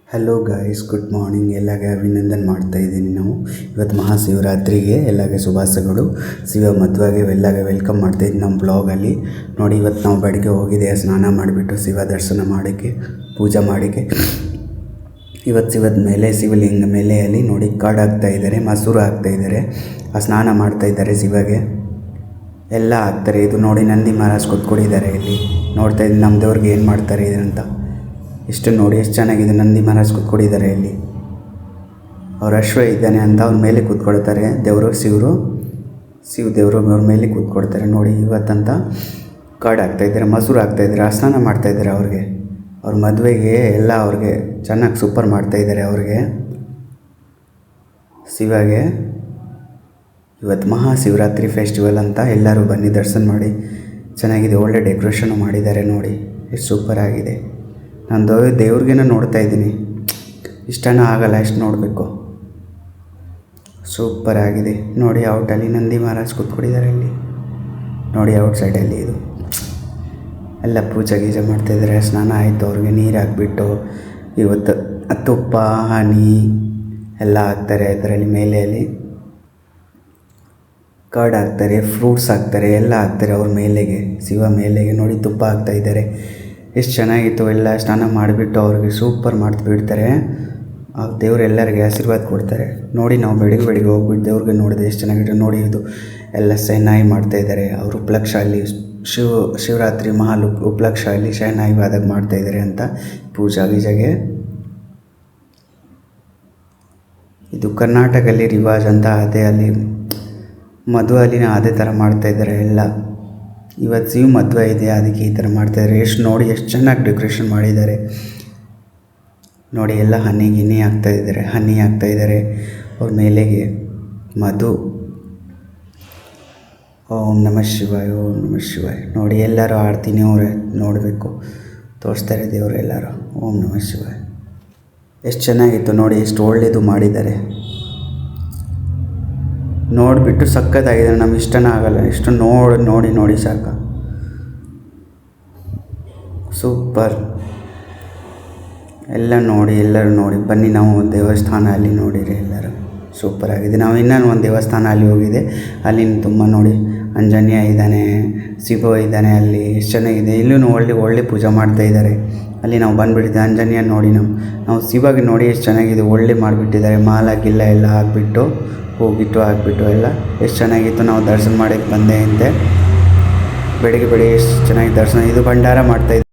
Hello guys, good morning. ಎಲ್ಲಾಗೆ ಅಭಿನಂದನೆ ಮಾಡ್ತಾ ಇದ್ದೀನಿ. ನಾವು ಇವತ್ತು ಮಹಾಶಿವರಾತ್ರಿಗೆ ಎಲ್ಲಾಗೆ ಶುಭಾಶಯಗಳು. ಶಿವ ಮದುವೆಗೆ ಎಲ್ಲಾಗೆ ವೆಲ್ಕಮ್ ಮಾಡ್ತಾಯಿದ್ದೀನಿ ನಮ್ಮ ಬ್ಲಾಗಲ್ಲಿ. ನೋಡಿ, ಇವತ್ತು ನಾವು ಬೆಳಗ್ಗೆ ಹೋಗಿದೆ ಸ್ನಾನ ಮಾಡಿಬಿಟ್ಟು ಶಿವ ದರ್ಶನ ಮಾಡೋಕ್ಕೆ, ಪೂಜೆ ಮಾಡೋಕ್ಕೆ. ಇವತ್ತು ಶಿವದ ಮೇಲೆ, ಶಿವಲಿಂಗ ಮೇಲೆಯಲ್ಲಿ ನೋಡಿ ಕಾಡು ಹಾಕ್ತಾಯಿದ್ದಾರೆ, ಮೊಸರು ಹಾಕ್ತಾಯಿದ್ದಾರೆ, ಸ್ನಾನ ಮಾಡ್ತಾಯಿದ್ದಾರೆ ಶಿವಗೆ ಎಲ್ಲ ಹಾಕ್ತಾರೆ. ಇದು ನೋಡಿ ನಂದಿ ಮಹಾರಾಜ್ ಕೂತ್ಕೊಂಡಿದ್ದಾರೆ ಇಲ್ಲಿ. ನೋಡ್ತಾ ಇದ್ದೀನಿ ನಮ್ಮ ದೇವ್ರಿಗೆ ಏನು ಮಾಡ್ತಾರೆ ಇದಂತ. ಇಷ್ಟು ನೋಡಿ ಎಷ್ಟು ಚೆನ್ನಾಗಿದೆ. ನಂದಿ ಮಹಾರಾಜ್ ಕೂತ್ಕೊಂಡಿದ್ದಾರೆ ಇಲ್ಲಿ. ಅವ್ರ ಅಶ್ವ ಇದ್ದಾನೆ ಅಂತ ಅವ್ರ ಮೇಲೆ ಕೂತ್ಕೊಳ್ತಾರೆ ದೇವರು. ಶಿವ ದೇವರು ಅವ್ರ ಮೇಲೆ ಕೂತ್ಕೊಳ್ತಾರೆ ನೋಡಿ. ಇವತ್ತಂತ ಕಾರ್ಡ್ ಹಾಕ್ತಾಯಿದ್ದಾರೆ, ಮೊಸರು ಹಾಕ್ತಾಯಿದ್ದಾರೆ, ಸ್ನಾನ ಮಾಡ್ತಾಯಿದ್ದಾರೆ ಅವ್ರಿಗೆ. ಅವ್ರ ಮದುವೆಗೆ ಎಲ್ಲ ಅವ್ರಿಗೆ ಚೆನ್ನಾಗಿ ಸೂಪರ್ ಮಾಡ್ತಾಯಿದ್ದಾರೆ ಅವ್ರಿಗೆ, ಶಿವಗೆ. ಇವತ್ತು ಮಹಾಶಿವರಾತ್ರಿ ಫೆಸ್ಟಿವಲ್ ಅಂತ ಎಲ್ಲರೂ ಬನ್ನಿ ದರ್ಶನ ಮಾಡಿ. ಚೆನ್ನಾಗಿದೆ, ಒಳ್ಳೆ ಡೆಕೋರೇಷನು ಮಾಡಿದ್ದಾರೆ ನೋಡಿ, ಎಷ್ಟು ಸೂಪರ್ ಆಗಿದೆ. ನಾನು ದೇವ್ರಿಗೇನ ನೋಡ್ತಾ ಇದ್ದೀನಿ, ಇಷ್ಟನೂ ಆಗಲ್ಲ, ಎಷ್ಟು ನೋಡಬೇಕು. ಸೂಪರ್ ಆಗಿದೆ ನೋಡಿ. ಔಟಲ್ಲಿ ನಂದಿ ಮಹಾರಾಜ್ ಕೂತ್ಕೊಂಡಿದ್ದಾರೆ ಇಲ್ಲಿ ನೋಡಿ, ಔಟ್ ಸೈಡಲ್ಲಿ. ಇದು ಎಲ್ಲ ಪೂಜೆ ಗೀಜೆ ಮಾಡ್ತಾಯಿದ್ದಾರೆ. ಸ್ನಾನ ಆಯಿತು ಅವ್ರಿಗೆ, ನೀರು ಹಾಕ್ಬಿಟ್ಟು ಇವತ್ತು ತುಪ್ಪ ಹನಿ ಎಲ್ಲ ಹಾಕ್ತಾರೆ ಅದರಲ್ಲಿ. ಮೇಲೆಯಲ್ಲಿ ಕರ್ಡ್ ಹಾಕ್ತಾರೆ, ಫ್ರೂಟ್ಸ್ ಹಾಕ್ತಾರೆ, ಎಲ್ಲ ಹಾಕ್ತಾರೆ ಅವ್ರ ಮೇಲೆಗೆ, ಶಿವ ಮೇಲೆಗೆ. ನೋಡಿ ತುಪ್ಪ ಹಾಕ್ತಾಯಿದ್ದಾರೆ, ಎಷ್ಟು ಚೆನ್ನಾಗಿತ್ತು. ಎಲ್ಲ ಸ್ನಾನ ಮಾಡಿಬಿಟ್ಟು ಅವ್ರಿಗೆ ಸೂಪರ್ ಬಿಡ್ತಾರೆ. ಆ ದೇವ್ರು ಎಲ್ಲರಿಗೆ ಆಶೀರ್ವಾದ ಕೊಡ್ತಾರೆ ನೋಡಿ. ನಾವು ಬೆಳಿಗ್ಗೆ ಹೋಗ್ಬಿಟ್ಟು ದೇವ್ರಿಗೆ ನೋಡಿದೆ, ಎಷ್ಟು ಚೆನ್ನಾಗಿತ್ತು ನೋಡಿ. ಇದು ಎಲ್ಲ ಶಹನಾಯಿ ಮಾಡ್ತಾಯಿದ್ದಾರೆ ಅವರು. ಉಪಲಕ್ಷಲ್ಲಿ ಶಿವರಾತ್ರಿ ಉಪಲಕ್ಷಲ್ಲಿ ಶಹನಾಯಿ ವಾದಾಗ ಮಾಡ್ತಾಯಿದ್ದಾರೆ ಅಂತ ಪೂಜಾ ಗೀಜೆಗೆ. ಇದು ಕರ್ನಾಟಕದಲ್ಲಿ ರಿವಾಜ್ ಅಂತ, ಅದೇ ಅಲ್ಲಿ ಮದುವೆಯಲ್ಲಿನ ಅದೇ ಥರ ಮಾಡ್ತಾಯಿದ್ದಾರೆ ಎಲ್ಲ. ಇವತ್ತು ಶಿವ ಮದುವೆ ಇದೆ, ಅದಕ್ಕೆ ಈ ಥರ ಮಾಡ್ತಾಯಿದ್ದಾರೆ. ಎಷ್ಟು ನೋಡಿ, ಎಷ್ಟು ಚೆನ್ನಾಗಿ ಡೆಕೋರೇಷನ್ ಮಾಡಿದ್ದಾರೆ ನೋಡಿ. ಎಲ್ಲ ಹನಿ ಹಾಕ್ತಾಯಿದ್ದಾರೆ ಅವ್ರ ಮೇಲೆಗೆ. ಮಧು ಓಂ ನಮಃ ಶಿವಾಯ, ಓಂ ನಮಃ ಶಿವಾಯ ನೋಡಿ. ಎಲ್ಲರೂ ಆಡ್ತೀನಿ ಅವರೇ ನೋಡಬೇಕು, ತೋರಿಸ್ತಾರೆ ದೇವರು ಎಲ್ಲರೂ. ಓಂ ನಮಃ ಶಿವಾಯ. ಎಷ್ಟು ಚೆನ್ನಾಗಿತ್ತು ನೋಡಿ, ಎಷ್ಟು ಒಳ್ಳೆಯದು ಮಾಡಿದ್ದಾರೆ. ನೋಡಿಬಿಟ್ಟು ಸಖತ್ತಾಗಿದೆ. ನಮ್ಗೆ ಇಷ್ಟನೇ ಆಗಲ್ಲ, ಇಷ್ಟು ನೋಡಿ ಸಾಕು. ಸೂಪರ್. ಎಲ್ಲರೂ ನೋಡಿ ಬನ್ನಿ. ನಾವು ದೇವಸ್ಥಾನ ಅಲ್ಲಿ ನೋಡಿರಿ ಎಲ್ಲರೂ, ಸೂಪರ್ ಆಗಿದೆ. ನಾವು ಇನ್ನೊಂದು ಒಂದು ದೇವಸ್ಥಾನ ಅಲ್ಲಿ ಹೋಗಿದೆ, ಅಲ್ಲಿ ತುಂಬ ನೋಡಿ ಆಂಜನೇಯ ಇದ್ದಾನೆ, ಶಿವ ಇದ್ದಾನೆ ಅಲ್ಲಿ, ಎಷ್ಟು ಚೆನ್ನಾಗಿದೆ. ಇಲ್ಲೂ ಒಳ್ಳೆ ಪೂಜೆ ಮಾಡ್ತಾಯಿದ್ದಾರೆ ಅಲ್ಲಿ. ನಾವು ಬಂದುಬಿಟ್ಟಿದ್ದೆ ಆಂಜನೇಯ ನೋಡಿ. ನಾವು ಶಿವಗೆ ನೋಡಿ ಎಷ್ಟು ಚೆನ್ನಾಗಿದೆ, ಒಳ್ಳೆ ಮಾಡಿಬಿಟ್ಟಿದ್ದಾರೆ. ಮಾಲ ಗಿಲ್ಲ ಎಲ್ಲ ಹಾಕ್ಬಿಟ್ಟು, ಹೋಗಿಟ್ಟು ಹಾಕ್ಬಿಟ್ಟು ಎಲ್ಲ ಎಷ್ಟು ಚೆನ್ನಾಗಿತ್ತು. ನಾವು ದರ್ಶನ ಮಾಡೋಕ್ಕೆ ಬಂದೆ ಅಂತೆ ಬೆಳಿಗ್ಗೆ ಎಷ್ಟು ಚೆನ್ನಾಗಿ ದರ್ಶನ. ಇದು ಭಂಡಾರ ಮಾಡ್ತಾಯಿದ್ದೆ.